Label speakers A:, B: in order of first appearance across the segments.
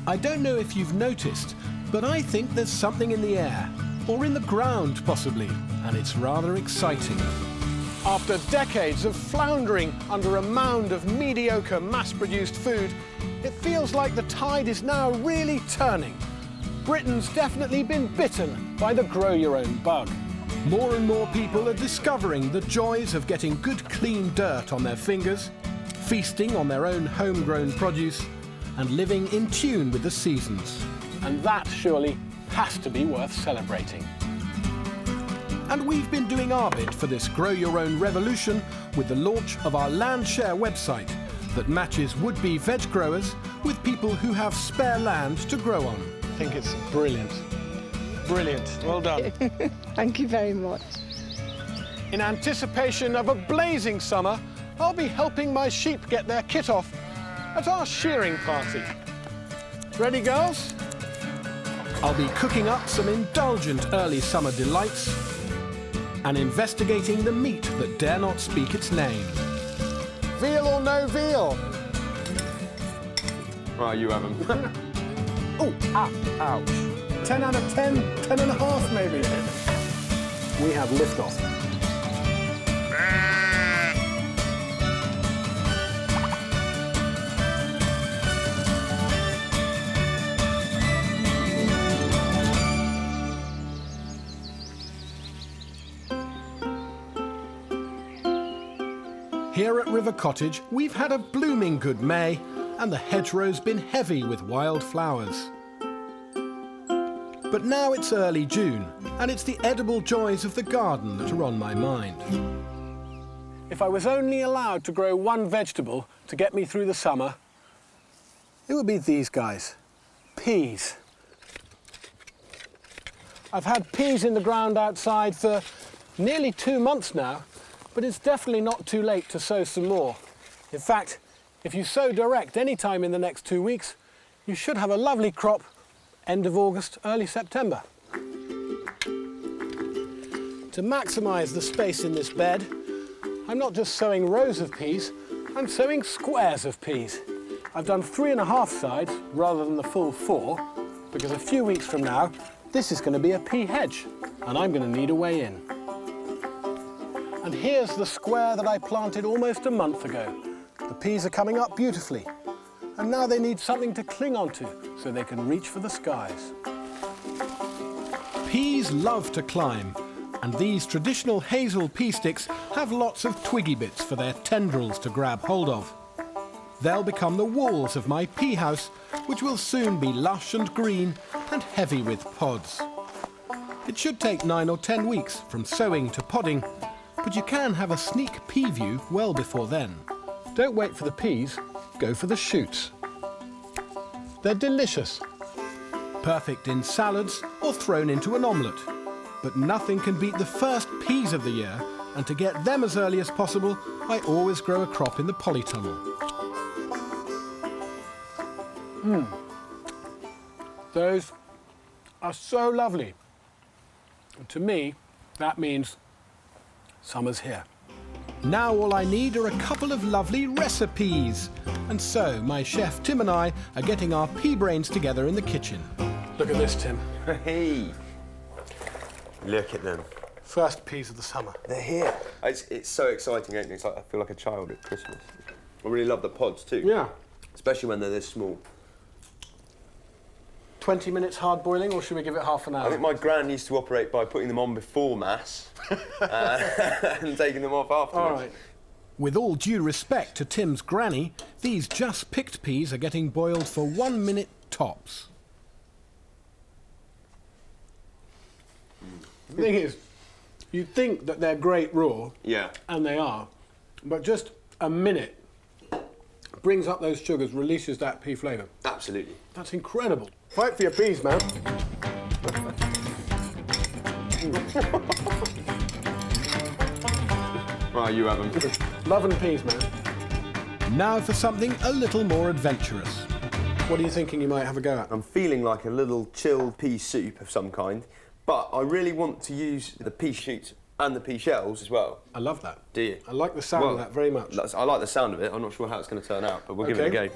A: I don't know if you've noticed, but I think there's something in the air, or in the ground possibly, and it's rather exciting. After decades of floundering under a mound of mediocre mass-produced food, it feels like the tide is now really turning. Britain's definitely been bitten by the grow-your-own bug. More and more people are discovering the joys of getting good clean dirt on their fingers, feasting on their own homegrown produce, and living in tune with the seasons. And that surely has to be worth celebrating. And we've been doing our bit for this grow-your-own revolution with the launch of our Landshare website that matches would-be veg growers with people who have spare land to grow on. I think it's brilliant. Brilliant. Well done.
B: Thank you very much.
A: In anticipation of a blazing summer, I'll be helping my sheep get their kit off at our shearing party. Ready, girls? I'll be cooking up some indulgent early summer delights and investigating the meat that dare not speak its name. Veal or no veal?
C: Right, you have them.
A: Oh, ouch. 10 out of 10, 10 and a half maybe. We have liftoff. Here at River Cottage, we've had a blooming good May, and the hedgerow's been heavy with wild flowers. But now it's early June, and it's the edible joys of the garden that are on my mind. If I was only allowed to grow one vegetable to get me through the summer, it would be these guys, peas. I've had peas in the ground outside for nearly 2 months now, but it's definitely not too late to sow some more. In fact, if you sow direct any time in the next 2 weeks, you should have a lovely crop end of August, early September. To maximise the space in this bed, I'm not just sowing rows of peas, I'm sowing squares of peas. I've done 3½ sides rather than the full 4, because a few weeks from now, this is going to be a pea hedge, and I'm going to need a way in. And here's the square that I planted almost a month ago. The peas are coming up beautifully, and now they need something to cling onto so they can reach for the skies. Peas love to climb, and these traditional hazel pea sticks have lots of twiggy bits for their tendrils to grab hold of. They'll become the walls of my pea house, which will soon be lush and green and heavy with pods. It should take 9 or 10 weeks from sowing to podding, but you can have a sneak pea view well before then. Don't wait for the peas, go for the shoots. They're delicious. Perfect in salads or thrown into an omelette. But nothing can beat the first peas of the year, and to get them as early as possible, I always grow a crop in the polytunnel. Those are so lovely. And to me, that means summer's here. Now all I need are a couple of lovely recipes. And so my chef Tim and I are getting our pea brains together in the kitchen. Look at this, Tim.
C: Hey! Look at them.
A: First peas of the summer.
C: They're here. It's so exciting, isn't it? It's like I feel like a child at Christmas. I really love the pods too.
A: Yeah.
C: Especially when they're this small.
A: 20 minutes hard boiling, or should we give it half an hour?
C: I think my gran used to operate by putting them on before Mass and taking them off afterwards.
A: All right. With all due respect to Tim's granny, these just picked peas are getting boiled for 1 minute tops. The thing is, you think that they're great raw,
C: yeah,
A: and they are, but just a minute brings up those sugars, releases that pea flavour.
C: Absolutely.
A: That's incredible. Fight for your peas, man.
C: Right, you have them.
A: Loving peas, man. Now for something a little more adventurous. What are you thinking you might have a go at?
C: I'm feeling like a little chilled pea soup of some kind, but I really want to use the pea shoots and the pea shells as well.
A: I love that.
C: Do you?
A: I like the sound of that very much.
C: I like the sound of it. I'm not sure how it's going to turn out, but we'll give it a go.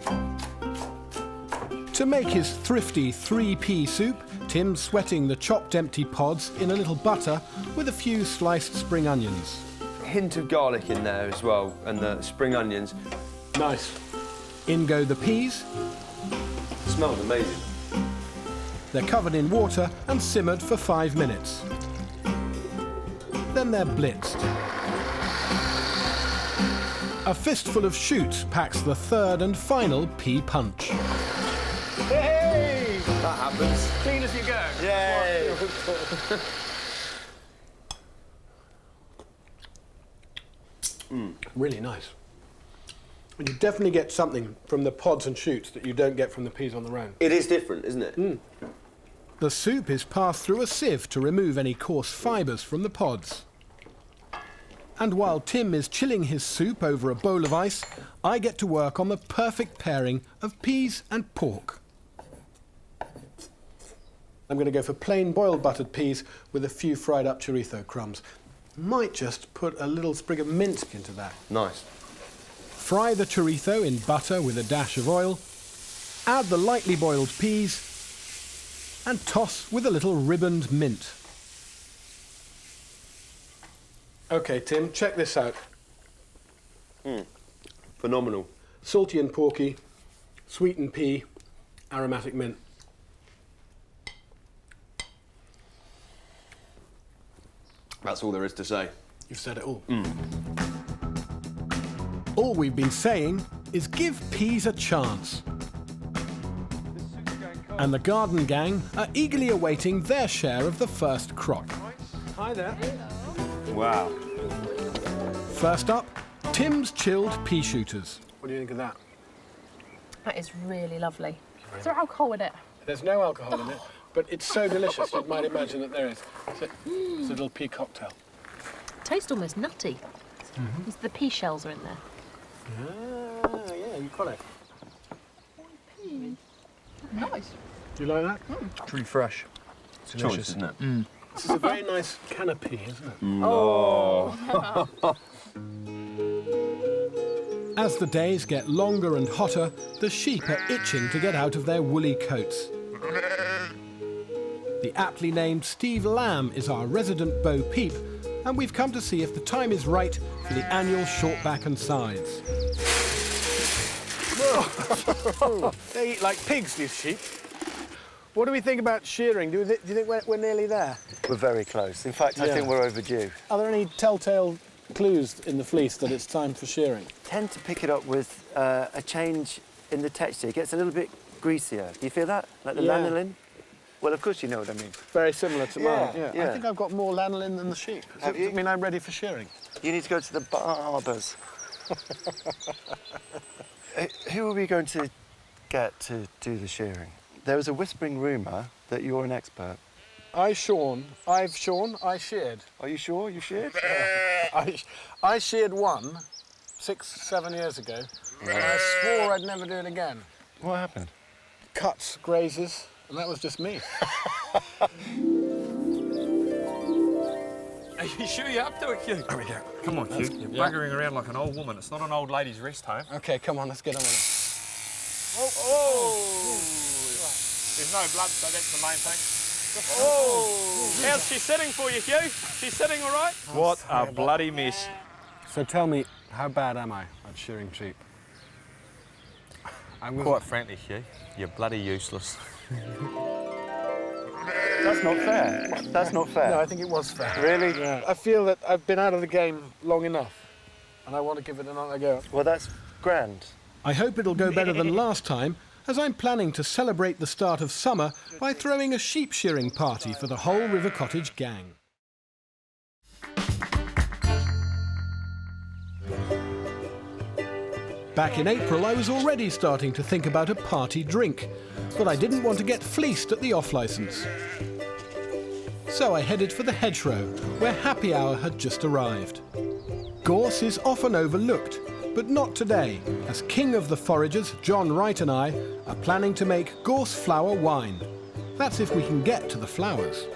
A: To make his thrifty 3-pea soup, Tim's sweating the chopped empty pods in a little butter with a few sliced spring onions.
C: Hint of garlic in there as well, and the spring onions.
A: Nice. In go the peas.
C: Smells amazing.
A: They're covered in water and simmered for 5 minutes. Then they're blitzed. A fistful of shoots packs the third and final pea punch.
C: Hey! That happens.
D: Clean as you go.
C: Yay!
A: Really nice. And you definitely get something from the pods and shoots that you don't get from the peas on their own.
C: It is different, isn't it?
A: The soup is passed through a sieve to remove any coarse fibres from the pods. And while Tim is chilling his soup over a bowl of ice, I get to work on the perfect pairing of peas and pork. I'm going to go for plain boiled buttered peas with a few fried up chorizo crumbs. Might just put a little sprig of mint into that.
C: Nice.
A: Fry the chorizo in butter with a dash of oil, add the lightly boiled peas, and toss with a little ribboned mint. OK, Tim, check this out.
C: Phenomenal.
A: Salty and porky, sweetened pea, aromatic mint.
C: That's all there is to say.
A: You've said it all. All we've been saying is give peas a chance. And the garden gang are eagerly awaiting their share of the first crop. Hi there.
C: Wow.
A: First up, Tim's chilled pea shooters. What do you think of that?
E: That is really lovely. Is there alcohol in it?
A: There's no alcohol in it, but it's so delicious you might imagine that there is. It's a little pea cocktail.
E: Tastes almost nutty. The pea shells are in there.
A: Ah, yeah, you got it.
E: Nice.
A: Do you like that?
D: It's really fresh.
C: It's delicious, isn't it?
A: This is a very nice canopy, isn't it?
E: Oh.
A: As the days get longer and hotter, the sheep are itching to get out of their woolly coats. The aptly named Steve Lamb is our resident Bo Peep, and we've come to see if the time is right for the annual short back and sides. They eat like pigs, these sheep. What do we think about shearing? Do you think we're nearly there?
F: We're very close. In fact, I think we're overdue.
A: Are there any telltale clues in the fleece that it's time for shearing?
F: Tend to pick it up with a change in the texture. It gets a little bit greasier. Do you feel that? Like the lanolin? Well, of course you know what I mean.
A: Very similar to mine.
F: Yeah.
A: I think I've got more lanolin than the sheep.
F: Have you?
A: I mean, I'm ready for shearing.
F: You need to go to the barbers. Who are we going to get to do the shearing? There was a whispering rumour that you're an expert.
A: I've shorn, I sheared.
F: Are you sure you sheared?
A: I sheared one 6-7 years ago, and I swore I'd never do it again.
F: What happened?
A: Cuts, grazes, and that was just me.
D: Are you sure you're up to it, Hugh?
A: There we go.
D: Come on, Hugh. You're buggering around like an old woman. It's not an old lady's rest home.
A: OK, come on, let's get on with it.
D: Oh! There's no blood, so that's the main thing. Oh! How's she sitting for you, Hugh? She's sitting all right? What a bloody mess.
A: So tell me, how bad am I at shearing sheep?
D: Quite frankly, Hugh, you're bloody useless.
F: That's not fair. That's not fair.
A: No, I think it was fair.
F: Really?
A: Yeah. I feel that I've been out of the game long enough, and I want to give it another go.
F: Well, that's grand.
A: I hope it'll go better than last time, as I'm planning to celebrate the start of summer by throwing a sheep shearing party for the whole River Cottage gang. Back in April, I was already starting to think about a party drink, but I didn't want to get fleeced at the off-licence. So I headed for the hedgerow, where happy hour had just arrived. Gorse is often overlooked, but not today, as King of the Foragers, John Wright, and I are planning to make gorse flower wine. That's if we can get to the flowers.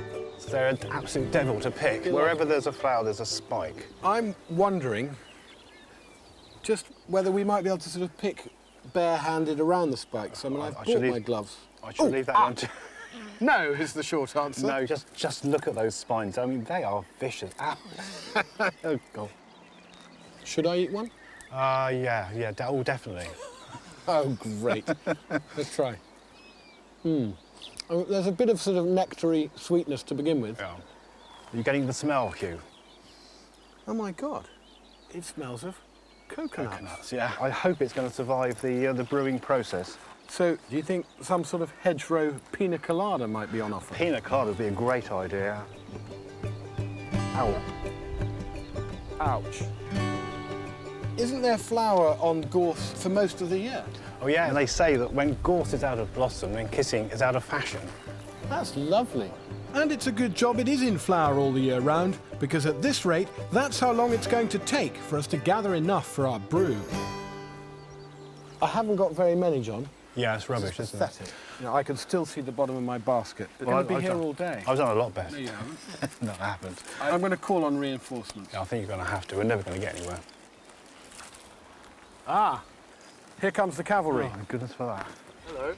G: They're an absolute devil to pick. Wherever there's a flower, there's a spike.
A: I'm wondering just whether we might be able to sort of pick bare-handed around the spikes. I mean, I've bought my gloves.
G: I should leave that one to...
A: No is the short answer.
G: No, just look at those spines. I mean, they are vicious. Ow. Oh, God.
A: Should I eat one?
G: Yeah, definitely.
A: Oh, great. Let's try. Oh, there's a bit of sort of nectary sweetness to begin with.
G: Yeah. Are you getting the smell, Hugh?
A: Oh, my God. It smells of coconuts.
G: Coconuts, yeah. I hope it's going to survive the brewing process.
A: So, do you think some sort of hedgerow pina colada might be on offer?
G: Pina colada would be a great idea. Ow.
A: Ouch. Isn't there flower on gorse for most of the year?
G: Oh, yeah, and they say that when gorse is out of blossom, then kissing is out of fashion.
A: That's lovely. And it's a good job it is in flower all the year round, because at this rate, that's how long it's going to take for us to gather enough for our brew. I haven't got very many, John.
G: Yeah, it's rubbish, isn't it?
A: Pathetic. You know, I can still see the bottom of my basket. It's going to be here all day.
G: I was on a lot better.
A: No, you haven't.
G: No, I haven't.
A: I'm going to call on reinforcements.
G: Yeah, I think you're going to have to. We're never going to get anywhere.
A: Ah, here comes the cavalry.
G: Oh, goodness for that.
A: Hello.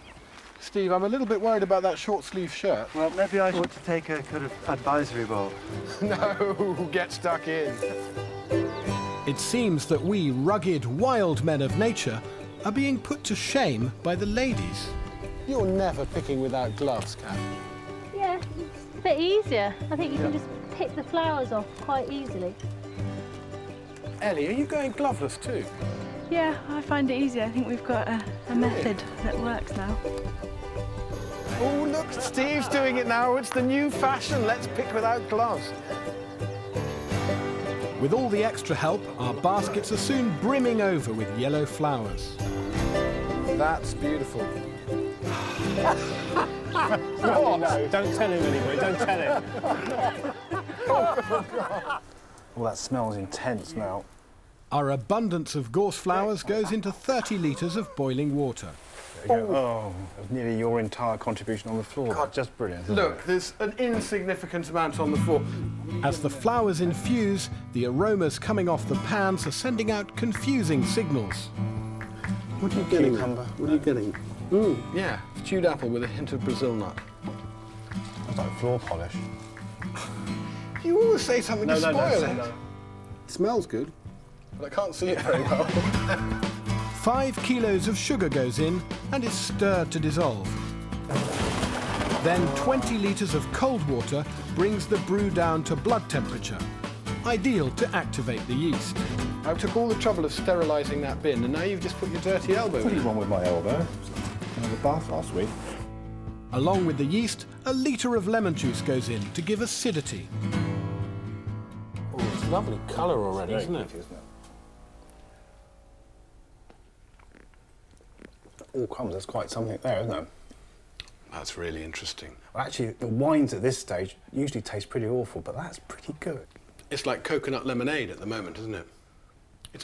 A: Steve, I'm a little bit worried about that short-sleeve shirt.
F: Well, maybe I ought to take a kind of advisory role.
A: No, get stuck in. It seems that we rugged, wild men of nature are being put to shame by the ladies. You're never picking without gloves, Kat.
E: Yeah, it's a bit easier. I think you can just pick the flowers off quite easily.
A: Ellie, are you going gloveless too?
B: Yeah, I find it easier. I think we've got a method that works now.
A: Oh, look, Steve's doing it now. It's the new fashion. Let's pick without gloves. With all the extra help, our baskets are soon brimming over with yellow flowers. That's beautiful.
G: Oh, no, don't tell him anyway, don't tell him. Oh, that smells intense now.
A: Our abundance of gorse flowers goes into 30 litres of boiling water.
G: There you go. Oh, that's nearly your entire contribution on the floor.
A: God.
G: Just brilliant. isn't
A: Look,
G: it?
A: there's an insignificant amount on the floor. As the flowers infuse, the aromas coming off the pans are sending out confusing signals. What are you getting?
G: Cucumber.
A: What are you getting? Yeah, stewed apple with a hint of Brazil nut.
G: It's like floor polish.
A: You always say something to spoil it.
G: No.
A: It smells good, but I can't see it very well. 5 kilos of sugar goes in and is stirred to dissolve. Then 20 litres of cold water brings the brew down to blood temperature, ideal to activate the yeast. I took all the trouble of sterilising that bin, and now you've just put your dirty elbow in.
G: Pretty one with my elbow. I had a bath last week.
A: Along with the yeast, a litre of lemon juice goes in to give acidity. Oh, it's lovely colour already, isn't it?
G: All crumbs, there's quite something there, isn't there?
A: That's really interesting.
G: Well, actually, the wines at this stage usually taste pretty awful, but that's pretty good.
A: It's like coconut lemonade at the moment, isn't it?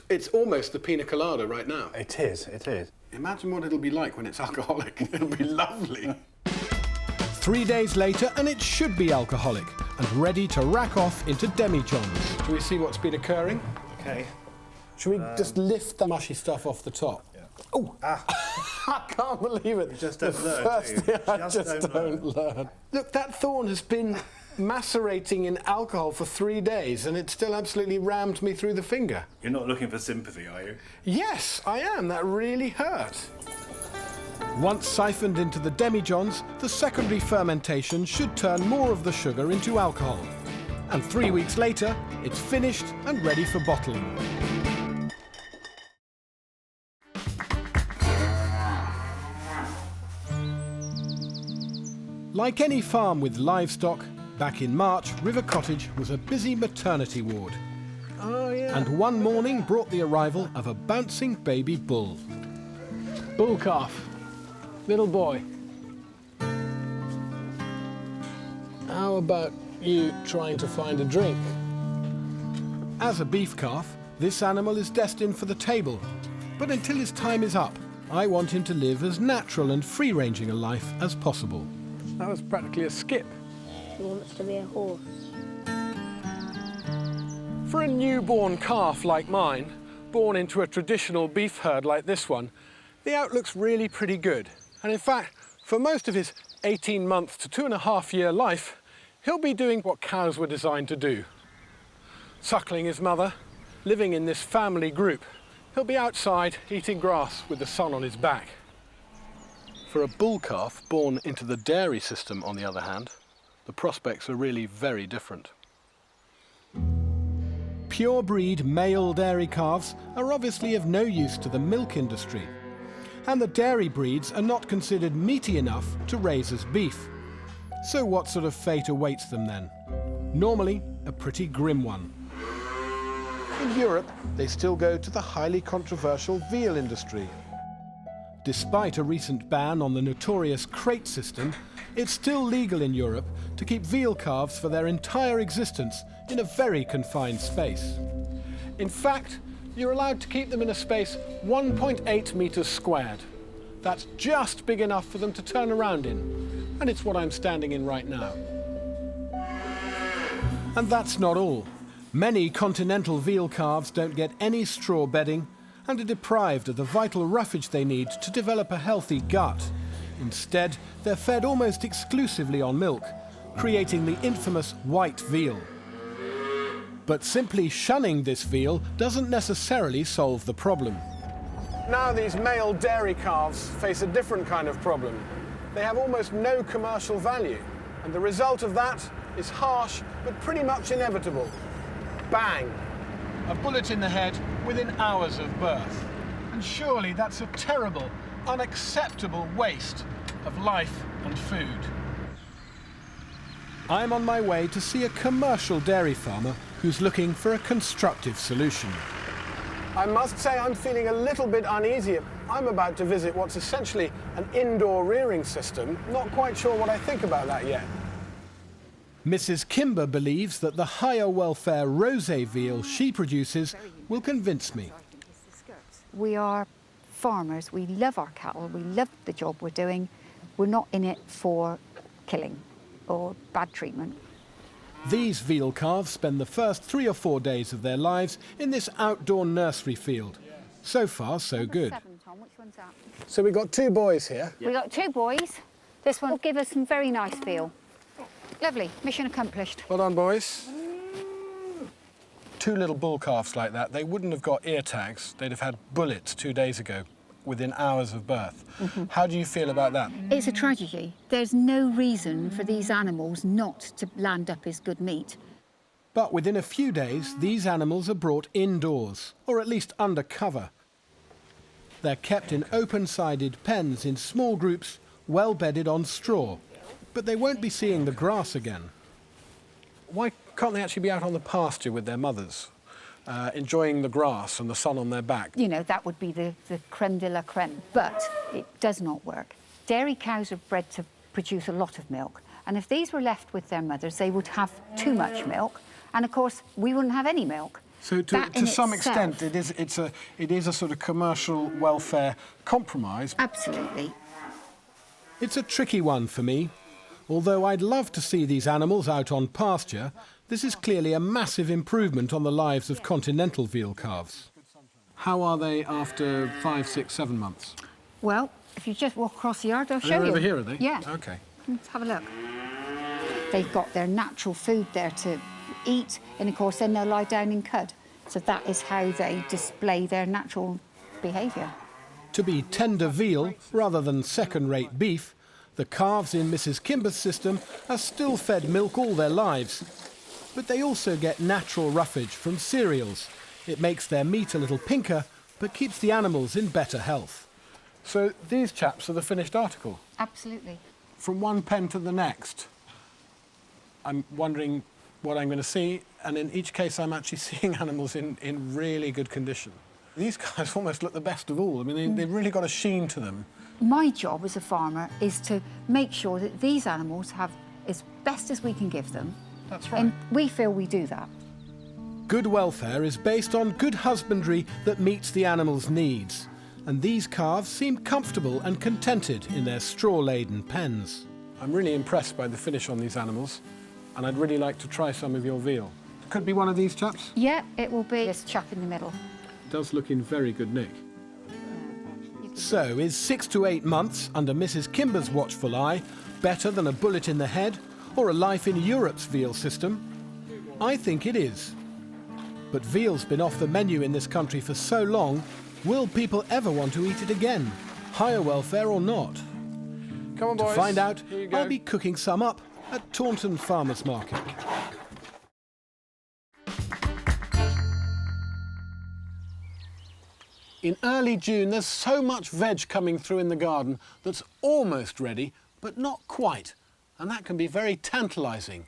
A: It's almost the pina colada right now.
G: It is, it is.
A: Imagine what it'll be like when it's alcoholic. It'll be lovely. 3 days later, and it should be alcoholic and ready to rack off into demijohns. Shall we see what's been occurring?
G: Okay.
A: Shall we just lift the mushy stuff off the top?
G: Yeah.
A: Oh! I can't believe it.
G: You just
A: the
G: don't learn,
A: first
G: do you?
A: thing I
G: Just
A: just don't learn. Look, that thorn has been macerating in alcohol for 3 days, and it still absolutely rammed me through the finger.
G: You're not looking for sympathy, are you?
A: Yes, I am. That really hurt. Once siphoned into the demijohns, the secondary fermentation should turn more of the sugar into alcohol. And 3 weeks later, it's finished and ready for bottling. Like any farm with livestock, back in March, River Cottage was a busy maternity ward.
B: Oh, yeah.
A: And one morning brought the arrival of a bouncing baby bull. Bull calf. Little boy. How about you trying to find a drink? As a beef calf, this animal is destined for the table. But until his time is up, I want him to live as natural and free-ranging a life as possible. That was practically a skip.
E: He wants to be a horse.
A: For a newborn calf like mine, born into a traditional beef herd like this one, The outlook's really pretty good. And in fact, for most of his 18-month to 2.5-year life, he'll be doing what cows were designed to do. Suckling his mother, living in this family group. He'll be outside eating grass with the sun on his back. For a bull calf born into the dairy system, on the other hand, the prospects are really very different. Pure breed male dairy calves are obviously of no use to the milk industry, and the dairy breeds are not considered meaty enough to raise as beef. So what sort of fate awaits them then? Normally, a pretty grim one. In Europe, they still go to the highly controversial veal industry. Despite a recent ban on the notorious crate system, it's still legal in Europe to keep veal calves for their entire existence in a very confined space. In fact, you're allowed to keep them in a space 1.8 metres squared. That's just big enough for them to turn around in, and it's what I'm standing in right now. And that's not all. Many continental veal calves don't get any straw bedding and are deprived of the vital roughage they need to develop a healthy gut. Instead, they're fed almost exclusively on milk, creating the infamous white veal. But simply shunning this veal doesn't necessarily solve the problem. Now these male dairy calves face a different kind of problem. They have almost no commercial value, and the result of that is harsh but pretty much inevitable. Bang! A bullet in the head within hours of birth. And surely that's a terrible, unacceptable waste of life and food. I'm on my way to see a commercial dairy farmer who's looking for a constructive solution. I must say I'm feeling a little bit uneasy. I'm about to visit what's essentially an indoor rearing system. Not quite sure what I think about that yet. Mrs. Kimber believes that the higher welfare rosé veal she produces will convince me.
H: We are farmers, we love our cattle, we love the job we're doing. We're not in it for killing or bad treatment.
A: These veal calves spend the first 3 or 4 days of their lives in this outdoor nursery field. So far, so good.
H: Which one's that?
A: So we've got 2 boys here.
H: We've got 2 boys. This one will give us some very nice veal. Lovely, mission accomplished.
A: Well done, boys. 2 little bull calves like that, they wouldn't have got ear tags. They'd have had bullets 2 days ago, within hours of birth. How do you feel about that?
H: It's a tragedy. There's no reason for these animals not to land up as good meat.
A: But within a few days, these animals are brought indoors, or at least under cover. They're kept in open-sided pens in small groups, well bedded on straw. But they won't be seeing the grass again. Why can't they actually be out on the pasture with their mothers, enjoying the grass and the sun on their back?
H: You know, that would be the creme de la creme, but it does not work. Dairy cows are bred to produce a lot of milk, and if these were left with their mothers, they would have too much milk, and of course, we wouldn't have any milk.
A: So to some extent, it is a sort of commercial welfare compromise.
H: Absolutely.
A: It's a tricky one for me. Although I'd love to see these animals out on pasture, this is clearly a massive improvement on the lives of continental veal calves. How are they after 5, 6, 7 months?
H: Well, if you just walk across the yard, I'll show you.
A: They're over here, are they?
H: Yeah.
A: OK.
H: Let's have a look. They've got their natural food there to eat, and of course then they'll lie down and cud. So that is how they display their natural behaviour.
A: To be tender veal rather than second-rate beef, the calves in Mrs. Kimber's system are still fed milk all their lives. But they also get natural roughage from cereals. It makes their meat a little pinker, but keeps the animals in better health. So these chaps are the finished article?
H: Absolutely.
A: From one pen to the next. I'm wondering what I'm going to see, and in each case I'm actually seeing animals in really good condition. These guys almost look the best of all. I mean, they've really got a sheen to them.
H: My job as a farmer is to make sure that these animals have as best as we can give them.
A: That's right.
H: And we feel we do that.
A: Good welfare is based on good husbandry that meets the animal's needs. And these calves seem comfortable and contented in their straw-laden pens. I'm really impressed by the finish on these animals, and I'd really like to try some of your veal. Could be one of these chaps?
H: Yeah, it will be this chap in the middle.
A: It does look in very good nick. So is 6 to 8 months under Mrs. Kimber's watchful eye better than a bullet in the head or a life in Europe's veal system? I think it is. But veal's been off the menu in this country for so long, will people ever want to eat it again, higher welfare or not?
D: Come on, boys.
A: To find out,
D: Here you go.
A: I'll be cooking some up at Taunton Farmers Market. In early June, there's so much veg coming through in the garden that's almost ready, but not quite. And that can be very tantalising.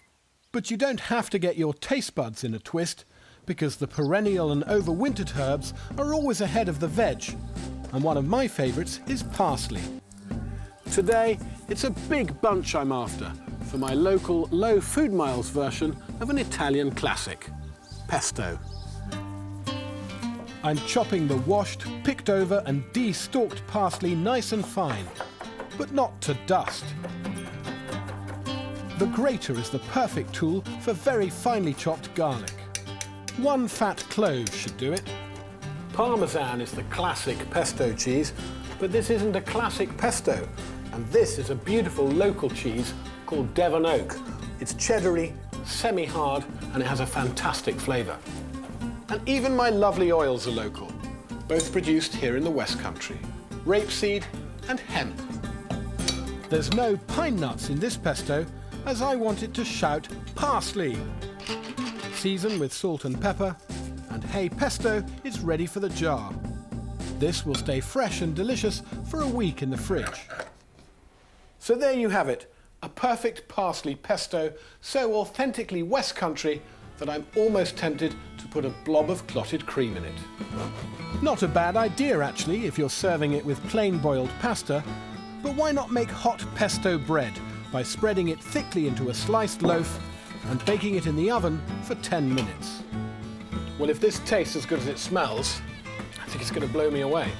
A: But you don't have to get your taste buds in a twist, because the perennial and overwintered herbs are always ahead of the veg. And one of my favourites is parsley. Today, it's a big bunch I'm after for my local low food miles version of an Italian classic, pesto. I'm chopping the washed, picked over and de-stalked parsley nice and fine, but not to dust. The grater is the perfect tool for very finely chopped garlic. 1 fat clove should do it. Parmesan is the classic pesto cheese, but this isn't a classic pesto. And this is a beautiful local cheese called Devon Oak. It's cheddary, semi-hard, and it has a fantastic flavour. And even my lovely oils are local, both produced here in the West Country. Rapeseed and hemp. There's no pine nuts in this pesto, as I want it to shout parsley. Season with salt and pepper, and hey pesto is ready for the jar. This will stay fresh and delicious for a week in the fridge. So there you have it, a perfect parsley pesto, so authentically West Country that I'm almost tempted to put a blob of clotted cream in it. Not a bad idea actually if you're serving it with plain boiled pasta, but why not make hot pesto bread by spreading it thickly into a sliced loaf and baking it in the oven for 10 minutes. Well, if this tastes as good as it smells, I think it's going to blow me away.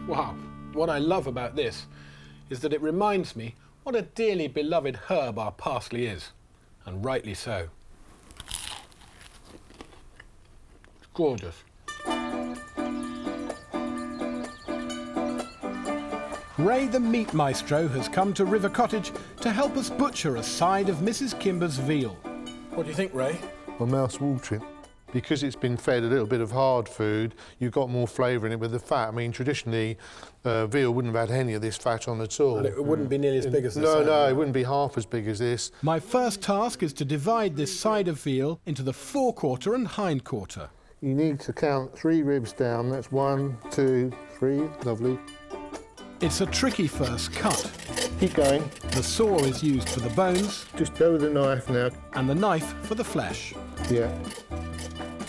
A: Wow, what I love about this is that it reminds me what a dearly beloved herb our parsley is, and rightly so. It's gorgeous. Ray the meat maestro has come to River Cottage to help us butcher a side of Mrs. Kimber's veal. What do you think, Ray?
I: My mouth's watering. Because it's been fed a little bit of hard food, you've got more flavour in it with the fat. I mean, traditionally, veal wouldn't have had any of this fat on at all.
A: And it wouldn't be nearly as big as this.
I: No, it wouldn't be half as big as this.
A: My first task is to divide this side of veal into the forequarter and hindquarter.
I: You need to count 3 ribs down. That's 1, 2, 3. Lovely.
A: It's a tricky first cut.
I: Keep going.
A: The saw is used for the bones.
I: Just go with the knife now.
A: And the knife for the flesh.
I: Yeah.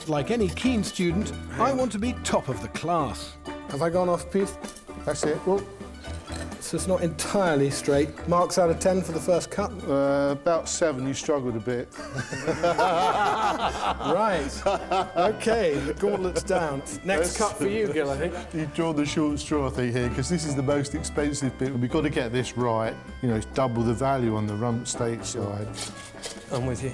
A: Like any keen student, I want to be top of the class. Have I gone off piece?
I: That's it. Well,
A: so it's not entirely straight. Marks out of 10 for the first cut?
I: About 7. You struggled a bit.
A: Right. OK, the gauntlet's down. Next cut for you, Gil, I think.
I: You've drawn the short straw, I think, here, because this is the most expensive bit. We've got to get this right. You know, it's double the value on the rump steak side.
J: I'm with you.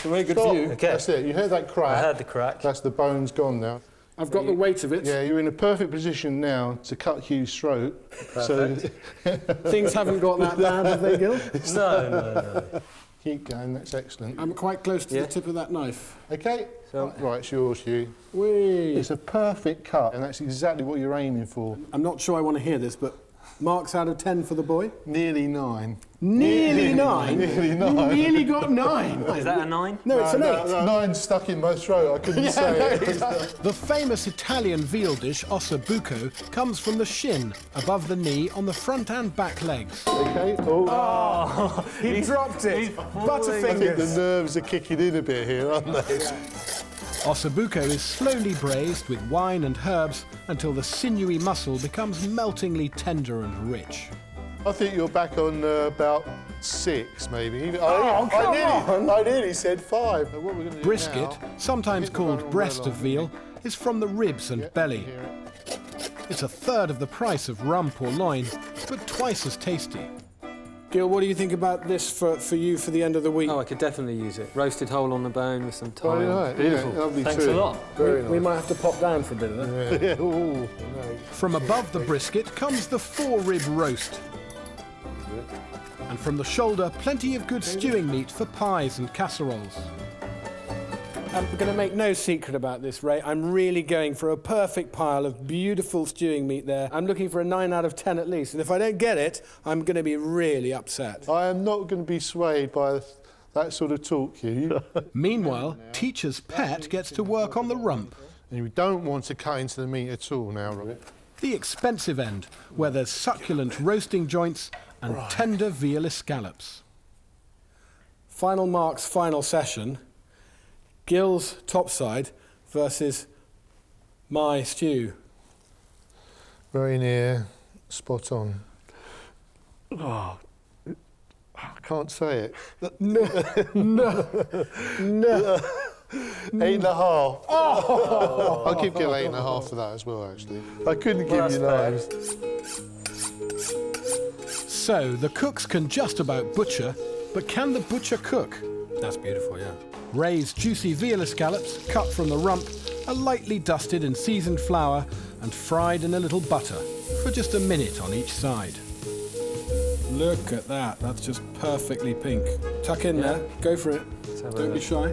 I: Very good for you. Okay. That's it. You heard that crack?
J: I heard the crack.
I: That's the bones gone now.
A: I've got the weight of it.
I: Yeah, you're in a perfect position now to cut Hugh's throat.
J: Perfect.
I: So
A: things haven't got that bad, have they, Gil?
J: No.
I: Keep going, that's excellent.
A: I'm quite close to the tip of that knife.
I: OK,
J: so,
I: right, it's yours, Hugh.
A: Whee.
I: It's a perfect cut, and that's exactly what you're aiming for.
A: I'm not sure I want to hear this, but marks out of 10 for the boy?
I: Nearly 9.
A: Nearly 9?
I: Nearly 9.
A: You nearly got 9.
J: Is that a 9?
A: No, it's an 8.
I: No, 9 stuck in my throat, I couldn't say it.
A: The famous Italian veal dish, ossobuco, comes from the shin, above the knee, on the front and back legs.
I: OK,
A: oh he dropped it. Butterfingers.
I: I think the nerves are kicking in a bit here, aren't they?
A: Ossobuco is slowly braised with wine and herbs until the sinewy muscle becomes meltingly tender and rich.
I: I think you're back on about 6, maybe.
A: I
I: nearly said 5. What we're going to do
A: Brisket,
I: now,
A: sometimes called breast of veal, is from the ribs and belly. It's a third of the price of rump or loin, but twice as tasty. Gil, what do you think about this for you for the end of the week?
J: Oh, I could definitely use it. Roasted whole on the bone with some thyme.
I: Very nice.
J: Beautiful.
I: Yeah, lovely
J: Thanks
I: too.
J: a lot.
I: Very nice.
A: We might have to pop down for a bit of that.
I: Yeah. Ooh.
A: From above the brisket comes the 4-rib roast. And from the shoulder, plenty of good stewing meat for pies and casseroles. I'm going to make no secret about this, Ray. I'm really going for a perfect pile of beautiful stewing meat there. I'm looking for a 9 out of 10 at least. And if I don't get it, I'm going to be really upset.
I: I am not going to be swayed by that sort of talk, Hugh.
A: Meanwhile, teacher's pet gets to work on the rump.
I: And you don't want to cut into the meat at all now, Robert.
A: The expensive end, where there's succulent roasting joints and tender veal escallops. Final marks, final session. Gil's topside versus my stew.
I: Very near, spot on. Oh, I can't say it.
A: No.
I: 8.5. Oh. I'll give Gil 8.5 for that as well, actually. I couldn't give you 9.
A: So, the cooks can just about butcher, but can the butcher cook? That's beautiful, yeah. Ray's juicy veal escallops, cut from the rump, are lightly dusted in seasoned flour and fried in a little butter for just a minute on each side. Look at that, that's just perfectly pink. Tuck in there, go for it. Don't be shy.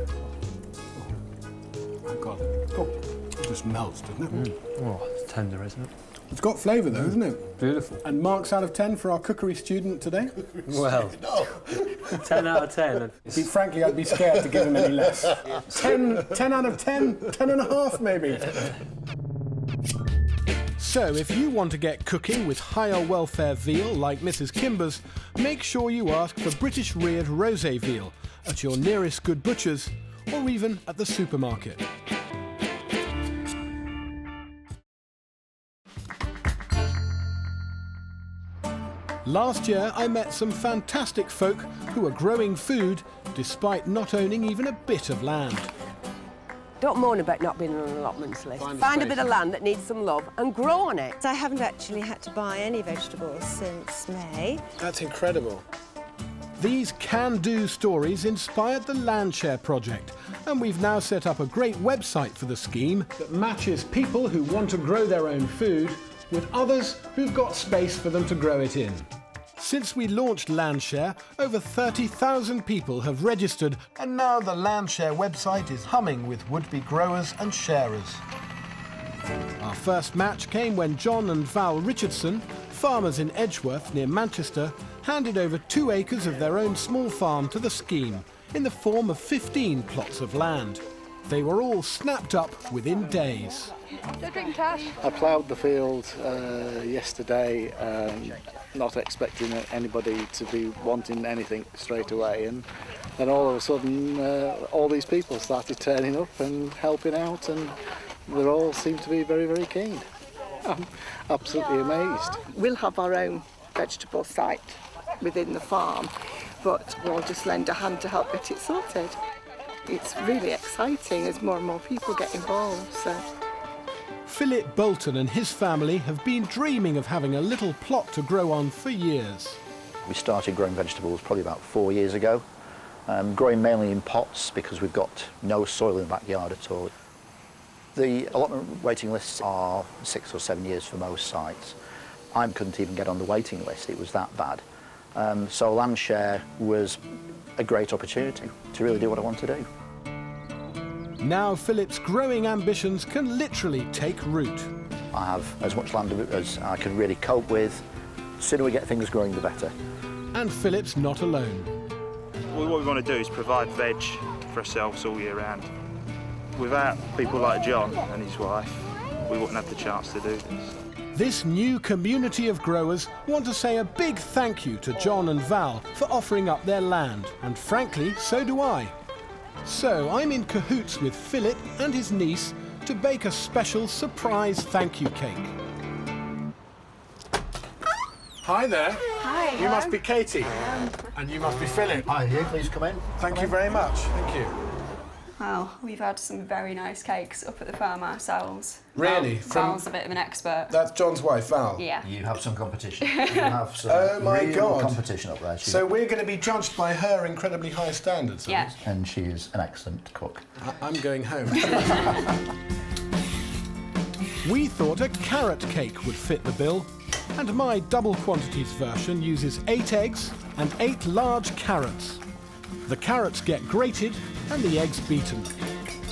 A: Oh, God. Oh, it just melts, doesn't it?
J: Oh, it's tender, isn't it?
A: It's got flavour though, isn't it?
J: Beautiful.
A: And marks out of 10 for our cookery student today?
J: Well, 10 out of 10.
A: See, frankly, I'd be scared to give him any less. 10 out of 10, 10.5 maybe. So, if you want to get cooking with higher welfare veal like Mrs. Kimber's, make sure you ask for British reared rosé veal at your nearest good butcher's or even at the supermarket. Last year, I met some fantastic folk who are growing food despite not owning even a bit of land.
K: Don't moan about not being on an allotments list. Find a bit of land that needs some love and grow on it.
L: I haven't actually had to buy any vegetables since May.
A: That's incredible. These can-do stories inspired the Landshare project, and we've now set up a great website for the scheme that matches people who want to grow their own food with others who've got space for them to grow it in. Since we launched Landshare, over 30,000 people have registered, and now the Landshare website is humming with would-be growers and sharers. Our first match came when John and Val Richardson, farmers in Edgeworth near Manchester, handed over 2 acres of their own small farm to the scheme in the form of 15 plots of land. They were all snapped up within days.
M: I ploughed the field yesterday, not expecting anybody to be wanting anything straight away, and then all of a sudden all these people started turning up and helping out, and they all seem to be very, very keen. I'm absolutely amazed.
N: We'll have our own vegetable site within the farm, but we'll just lend a hand to help get it sorted. It's really exciting as more and more people get involved. So.
A: Philip Bolton and his family have been dreaming of having a little plot to grow on for years.
O: We started growing vegetables probably about 4 years ago, growing mainly in pots because we've got no soil in the backyard at all. The allotment waiting lists are 6 or 7 years for most sites. I couldn't even get on the waiting list, it was that bad. So Landshare was a great opportunity to really do what I want to do.
A: Now Philip's growing ambitions can literally take root.
O: I have as much land as I can really cope with. The sooner we get things growing, the better.
A: And Philip's not alone.
P: Well, what we want to do is provide veg for ourselves all year round. Without people like John and his wife, we wouldn't have the chance to do this.
A: This new community of growers want to say a big thank you to John and Val for offering up their land, and frankly, so do I. So I'm in cahoots with Philip and his niece to bake a special surprise thank you cake. Hi there.
Q: Hi.
A: You must be Katie. And you must be Philip.
Q: Hi, here, please come in.
A: Thank you very much. Thank you.
Q: Well, we've had some very nice cakes up at the farm ourselves.
A: Really?
Q: Val's a bit of an expert.
A: That's John's wife, Val?
Q: Yeah.
O: You have some competition. You have some
A: Oh my
O: real
A: God.
O: competition up there.
A: So we're going to be judged by her incredibly high standards.
Q: Yeah.
O: And she is an excellent cook.
A: I'm going home. We thought a carrot cake would fit the bill, and my double quantities version uses 8 eggs and 8 large carrots. The carrots get grated and the eggs beaten.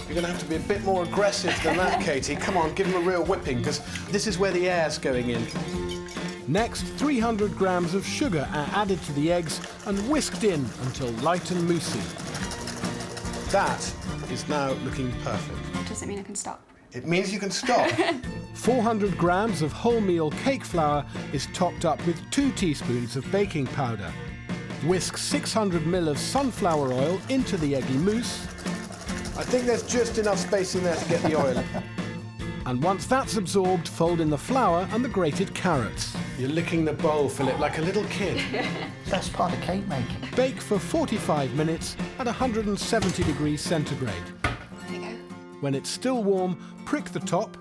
A: You're going to have to be a bit more aggressive than that, Katie. Come on, give them a real whipping, because this is where the air's going in. Next, 300 grams of sugar are added to the eggs and whisked in until light and moussey. That is now looking perfect.
Q: Does it mean I can stop?
A: It means you can stop. 400 grams of wholemeal cake flour is topped up with 2 teaspoons of baking powder. Whisk 600 ml of sunflower oil into the eggy mousse. I think there's just enough space in there to get the oil. And once that's absorbed, fold in the flour and the grated carrots. You're licking the bowl, Philip, like a little kid.
O: Best part of cake making.
A: Bake for 45 minutes at 170 degrees centigrade.
Q: There you go.
A: When it's still warm, prick the top,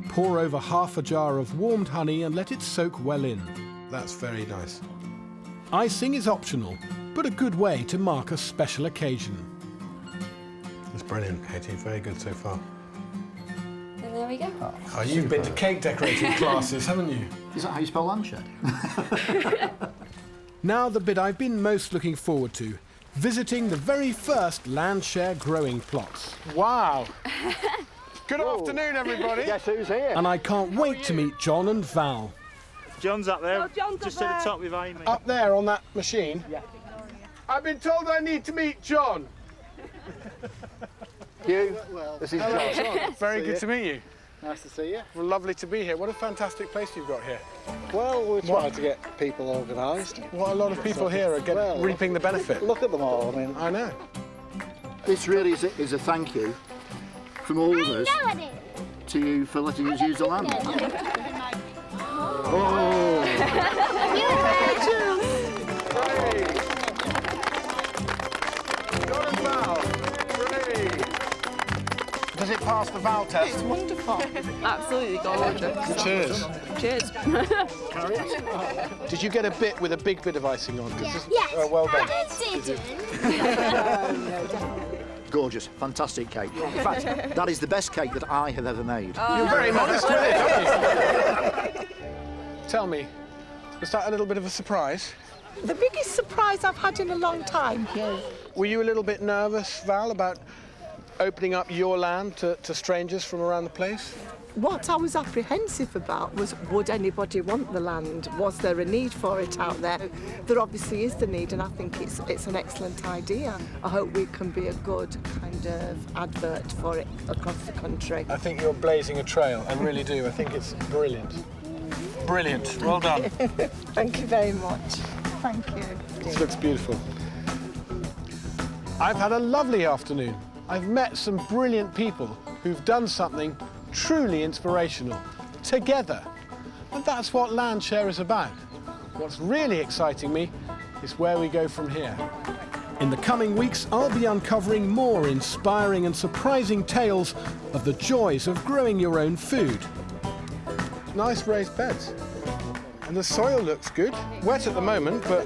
A: pour over half a jar of warmed honey and let it soak well in. That's very nice. Icing is optional, but a good way to mark a special occasion. That's brilliant, Katie. Very good so far.
Q: And there we go.
A: Oh, you've been to cake decorating classes, haven't you?
O: Is that how you spell Landshare?
A: Now the bit I've been most looking forward to, visiting the very first Landshare growing plots. Wow! Good afternoon, everybody.
R: Guess who's here?
A: And I can't wait to meet John and Val.
P: John's up there, just at the top with Amy.
A: Up there on that machine? Yeah. I've been told I need to meet John.
R: Hugh, this is
A: Hello,
R: John.
A: John. Very good to meet you.
R: Nice to see you.
A: Well, lovely to be here. What a fantastic place you've got here.
R: Well, we're trying to get people organised.
A: What a lot of people here are reaping the benefit.
R: Look at them all, I mean.
A: I know.
O: This really is a thank you from all of us to you for letting us use the land. Oh!
A: Does it pass the Val test?
K: It's wonderful. Absolutely gorgeous.
A: Cheers.
K: Cheers.
A: Did you get a bit with a big bit of icing on?
E: Yes.
A: Oh, well done.
O: Gorgeous, fantastic cake. In fact, that is the best cake that I have ever made.
A: You're very modest with it, aren't you? Tell me, was that a little bit of a surprise?
N: The biggest surprise I've had in a long time.
A: Were you a little bit nervous, Val, about opening up your land to strangers from around the place?
N: What I was apprehensive about was, would anybody want the land? Was there a need for it out there? There obviously is the need, and I think it's an excellent idea. I hope we can be a good kind of advert for it across the country.
A: I think you're blazing a trail, I really do. I think it's brilliant. Brilliant, well done.
N: Thank you very much. Thank you.
A: This looks beautiful. I've had a lovely afternoon. I've met some brilliant people who've done something truly inspirational, together. And that's what Landshare is about. What's really exciting me is where we go from here. In the coming weeks, I'll be uncovering more inspiring and surprising tales of the joys of growing your own food. Nice raised beds. And the soil looks good. Wet at the moment, but...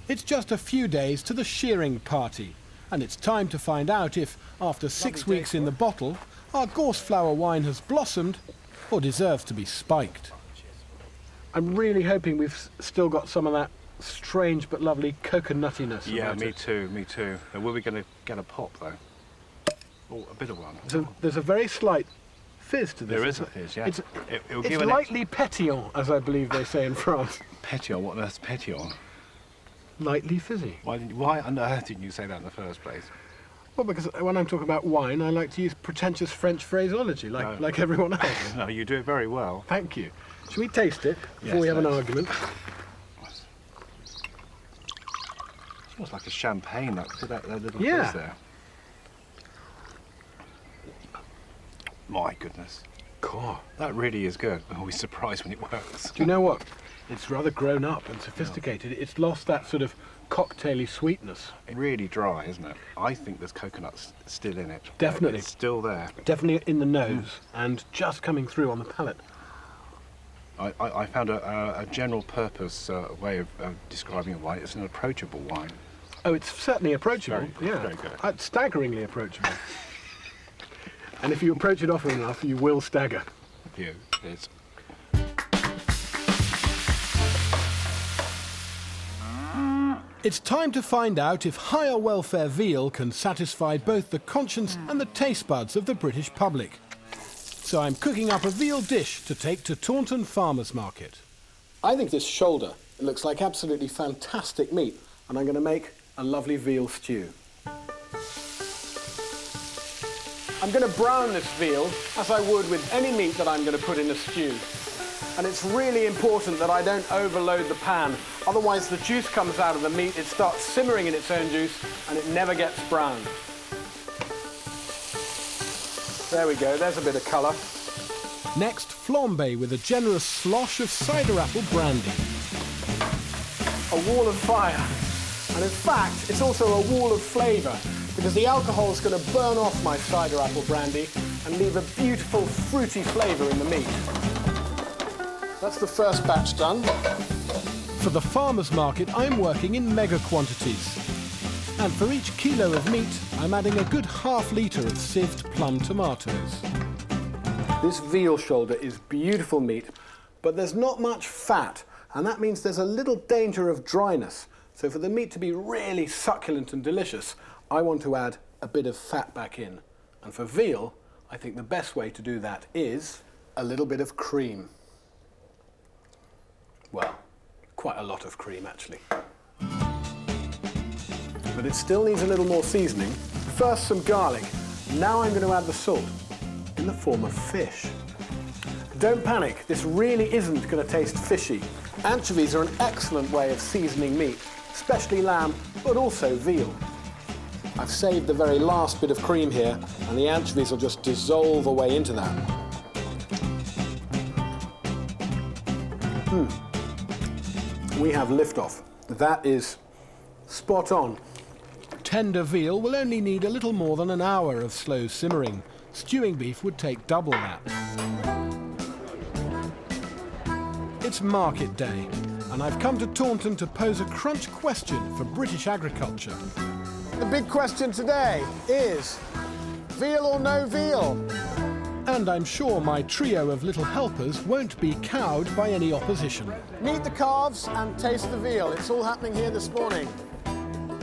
A: It's just a few days to the shearing party, and it's time to find out if, after 6 weeks in the bottle, our gorse flower wine has blossomed or deserves to be spiked. I'm really hoping we've still got some of that strange but lovely coconuttiness.
G: Yeah, me too, me too. Were we going to get a pop, though? Oh, a bit of one.
A: There's a very slight fizz to this.
G: There is a fizz, yeah.
A: It's
G: give an
A: lightly pétillant, as I believe they say in France.
G: Pétillant? What on earth's pétillant?
A: Lightly fizzy.
G: Why on earth didn't you say that in the first place?
A: Well, because when I'm talking about wine, I like to use pretentious French phraseology, like everyone else.
G: No, you do it very well.
A: Thank you. Shall we taste it before we have an argument?
G: Almost like a champagne, that little
A: Yeah.
G: fizz there. My goodness.
A: God.
G: That really is good. I'm always surprised when it works.
A: Do you know what? It's rather grown up and sophisticated. It's lost that sort of cocktaily sweetness.
G: Really dry, isn't it? I think there's coconuts still in it.
A: Definitely.
G: It's still there.
A: Definitely in the nose and just coming through on the palate.
G: I found a general purpose way of describing a wine. It's an approachable wine.
A: Oh, it's certainly approachable.
G: Very good.
A: Staggeringly approachable. And if you approach it often enough, you will stagger.
G: Hugh, it's...
A: It's time to find out if higher welfare veal can satisfy both the conscience and the taste buds of the British public. So I'm cooking up a veal dish to take to Taunton Farmers Market. I think this shoulder looks like absolutely fantastic meat, and I'm going to make a lovely veal stew. I'm going to brown this veal as I would with any meat that I'm going to put in a stew. And it's really important that I don't overload the pan, otherwise the juice comes out of the meat, it starts simmering in its own juice, and it never gets browned. There we go, there's a bit of colour. Next, flambe with a generous slosh of cider apple brandy. A wall of fire. And in fact, it's also a wall of flavour, because the alcohol is going to burn off my cider apple brandy and leave a beautiful fruity flavour in the meat. That's the first batch done. For the farmer's market, I'm working in mega quantities. And for each kilo of meat, I'm adding a good ½ litre of sieved plum tomatoes. This veal shoulder is beautiful meat, but there's not much fat, and that means there's a little danger of dryness. So for the meat to be really succulent and delicious, I want to add a bit of fat back in. And for veal, I think the best way to do that is a little bit of cream. Well, quite a lot of cream, actually. But it still needs a little more seasoning. First, some garlic. Now I'm going to add the salt in the form of fish. Don't panic, this really isn't going to taste fishy. Anchovies are an excellent way of seasoning meat, especially lamb, but also veal. I've saved the very last bit of cream here, and the anchovies will just dissolve away into that. We have liftoff. That is spot on. Tender veal will only need a little more than an hour of slow simmering. Stewing beef would take double that. It's market day, and I've come to Taunton to pose a crunch question for British agriculture. The big question today is, veal or no veal? And I'm sure my trio of little helpers won't be cowed by any opposition. Meet the calves and taste the veal. It's all happening here this morning.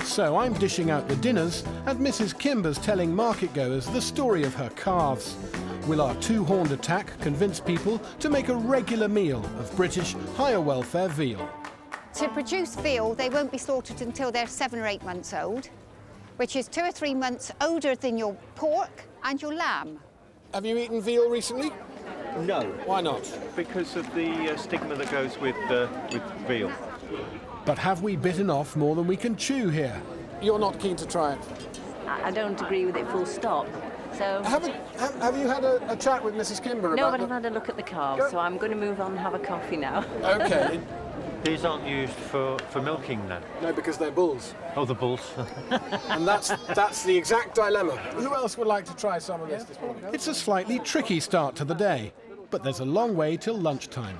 A: So I'm dishing out the dinners, and Mrs. Kimber's telling market-goers the story of her calves. Will our two-horned attack convince people to make a regular meal of British higher welfare veal?
H: To produce veal, they won't be slaughtered until they're 7 or 8 months old, which is 2 or 3 months older than your pork and your lamb.
A: Have you eaten veal recently?
S: No.
A: Why not?
S: Because of the stigma that goes with veal.
A: But have we bitten off more than we can chew here? You're not keen to try it?
T: I don't agree with it full stop. So
A: have you had a chat with Mrs. Kimber
T: no,
A: about
T: but I've had a look at the calves, so I'm going to move on and have a coffee now.
A: Okay.
S: These aren't used for milking then?
A: No, because they're bulls.
S: Oh, the bulls.
A: And that's the exact dilemma. Who else would like to try some of this morning? It's a slightly tricky start to the day, but there's a long way till lunchtime.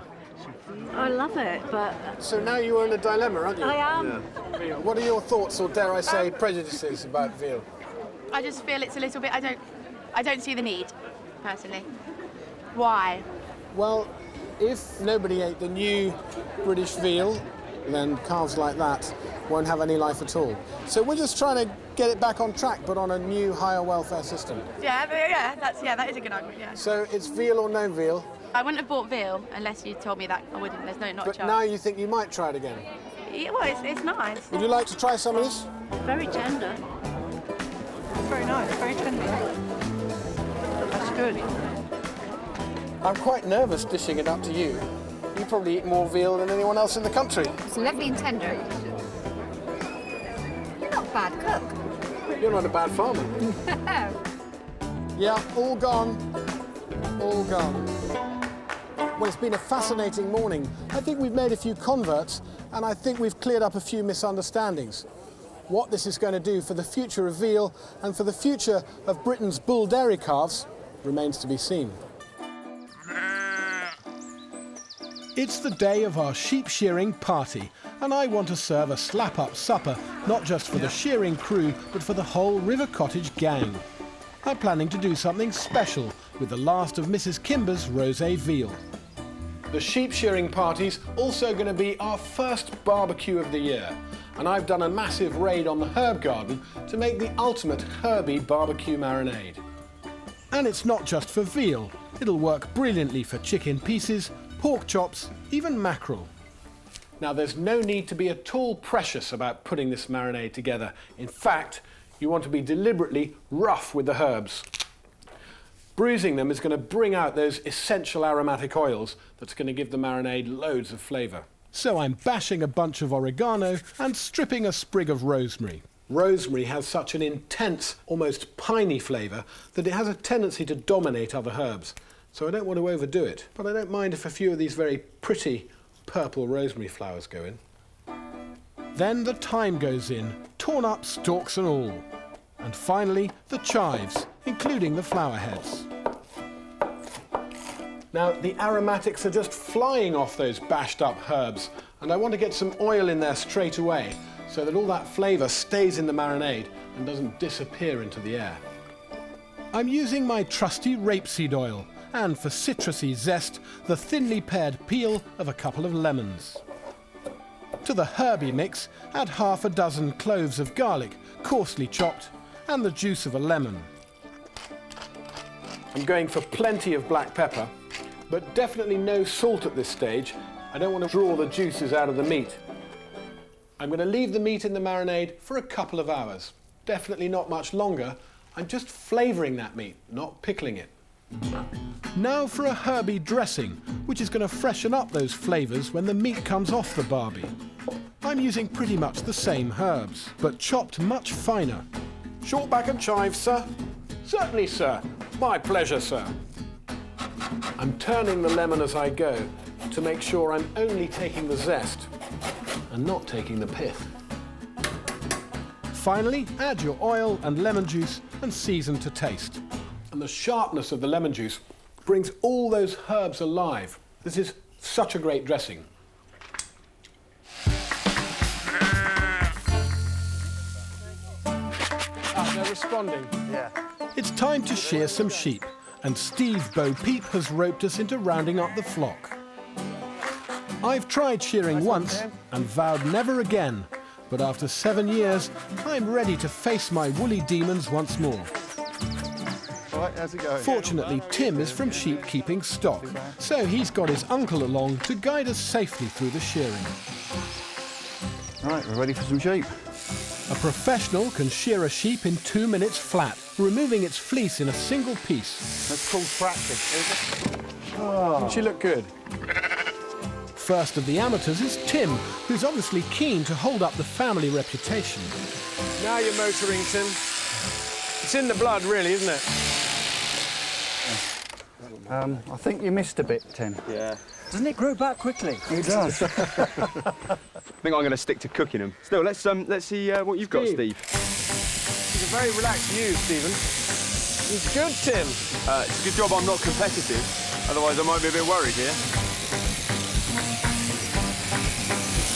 T: I love it, but...
A: So now you are in a dilemma, aren't you?
T: I am.
A: Yeah. What are your thoughts, or dare I say, prejudices about veal?
U: I just feel it's a little bit... I don't see the need, personally. Why?
A: Well, if nobody ate the new British veal, then calves like that won't have any life at all. So we're just trying to get it back on track, but on a new higher welfare system.
U: That is a good argument, yeah.
A: So it's veal or no veal?
U: I wouldn't have bought veal unless you told me that I wouldn't. There's not a chance.
A: But now you think you might try it again?
U: Yeah, well, it's nice.
A: Would you like to try some of this?
U: Very tender.
B: It's very nice, very tender. That's good.
A: I'm quite nervous dishing it up to you. You probably eat more veal than anyone else in the country.
H: It's lovely and tender. bad cook.
A: You're not a bad farmer. Yeah, all gone. All gone. Well, it's been a fascinating morning. I think we've made a few converts, and I think we've cleared up a few misunderstandings. What this is going to do for the future of veal and for the future of Britain's bull dairy calves remains to be seen. It's the day of our sheep shearing party, and I want to serve a slap-up supper, not just for the shearing crew, but for the whole River Cottage gang. I'm planning to do something special with the last of Mrs. Kimber's rosé veal. The sheep shearing party's also going to be our first barbecue of the year, and I've done a massive raid on the herb garden to make the ultimate herby barbecue marinade. And it's not just for veal. It'll work brilliantly for chicken pieces, pork chops, even mackerel. Now, there's no need to be at all precious about putting this marinade together. In fact, you want to be deliberately rough with the herbs. Bruising them is going to bring out those essential aromatic oils that's going to give the marinade loads of flavour. So I'm bashing a bunch of oregano and stripping a sprig of rosemary. Rosemary has such an intense, almost piney flavour that it has a tendency to dominate other herbs. So I don't want to overdo it, but I don't mind if a few of these very pretty purple rosemary flowers go in. Then the thyme goes in, torn up stalks and all. And finally, the chives, including the flower heads. Now, the aromatics are just flying off those bashed up herbs, and I want to get some oil in there straight away so that all that flavour stays in the marinade and doesn't disappear into the air. I'm using my trusty rapeseed oil, and for citrusy zest, the thinly pared peel of a couple of lemons. To the herby mix, add half a dozen cloves of garlic, coarsely chopped, and the juice of a lemon. I'm going for plenty of black pepper, but definitely no salt at this stage. I don't want to draw the juices out of the meat. I'm going to leave the meat in the marinade for a couple of hours. Definitely not much longer. I'm just flavouring that meat, not pickling it. Now for a herby dressing, which is going to freshen up those flavours when the meat comes off the barbie. I'm using pretty much the same herbs, but chopped much finer. Shortback and chives, sir? Certainly, sir. My pleasure, sir. I'm turning the lemon as I go to make sure I'm only taking the zest and not taking the pith. Finally, add your oil and lemon juice and season to taste. And the sharpness of the lemon juice brings all those herbs alive. This is such a great dressing. They're responding. Yeah. It's time to shear some sheep, and Steve Bo-Peep has roped us into rounding up the flock. I've tried shearing once and vowed never again, but after 7 years, I'm ready to face my woolly demons once more.
R: Right, how's it going?
A: Fortunately, Tim is from sheep keeping stock, so he's got his uncle along to guide us safely through the shearing.
R: Right, we're ready for some sheep.
A: A professional can shear a sheep in 2 minutes flat, removing its fleece in a single piece.
R: That's called practice, is it?
A: Doesn't she look good? First of the amateurs is Tim, who's obviously keen to hold up the family reputation.
D: Now you're motoring, Tim. It's in the blood, really, isn't it?
R: I think you missed a bit, Tim.
J: Yeah. Doesn't it grow back quickly?
R: It does.
C: I think I'm going to stick to cooking them. Still, let's see what you've got, Steve.
D: He's a very relaxed you, Stephen. He's good, Tim.
C: It's a good job I'm not competitive. Otherwise, I might be a bit worried here.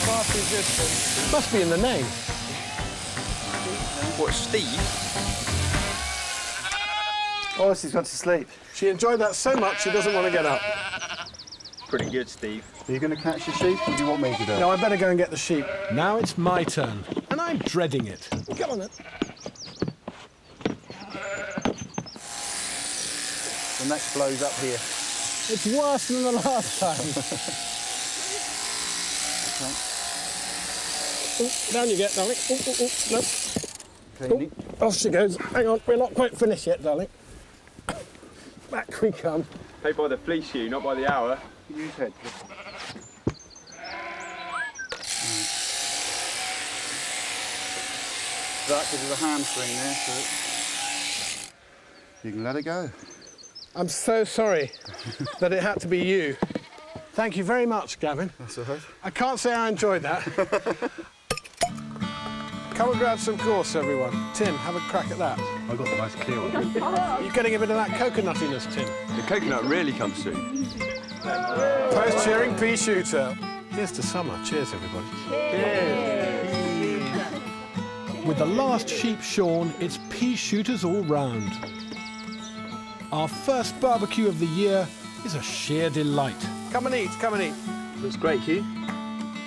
D: Fast resistant.
A: Must be in the name.
C: What, Steve?
R: Oh, she's gone to sleep.
A: She enjoyed that so much she doesn't want to get up.
C: Pretty good, Steve.
R: Are you going to catch the sheep, or do you want me to do it?
A: No, I better go and get the sheep. Now it's my turn, and I'm dreading it. Come on then.
R: The neck blows up here.
A: It's worse than the last time. Ooh, down you get, darling. No. Ooh, off she goes. Hang on, we're not quite finished yet, darling. Back we come.
C: Pay by the fleece, Hugh, not by the hour.
R: Use head. that because there's a hamstring there, so you can let it go.
A: I'm so sorry that it had to be you. Thank you very much, Gavin.
R: That's all right.
A: I can't say I enjoyed that. Come and grab some gorse, everyone. Tim, have a crack at that.
G: I got the nice clear one.
A: You're getting a bit of that coconuttiness, Tim.
C: The coconut really comes through.
A: Post-shearing pea shooter. Here's to summer. Cheers, everybody. Cheers. With the last sheep shorn, it's pea shooters all round. Our first barbecue of the year is a sheer delight.
D: Come and eat, come and eat.
C: Looks great, Hugh.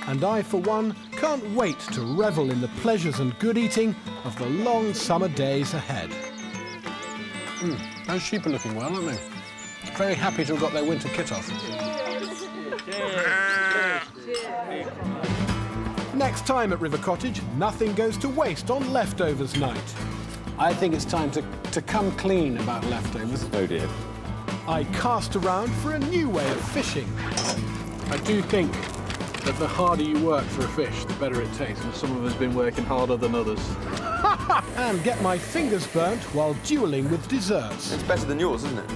A: And I, for one, can't wait to revel in the pleasures and good eating of the long summer days ahead. Those sheep are looking well, aren't they? Very happy to have got their winter kit off. Next time at River Cottage, nothing goes to waste on leftovers night. I think it's time to come clean about leftovers.
C: Oh dear.
A: I cast around for a new way of fishing. I do think that the harder you work for a fish, the better it tastes.
S: And some of us have been working harder than others.
A: And get my fingers burnt while duelling with desserts.
C: It's better than yours, isn't it?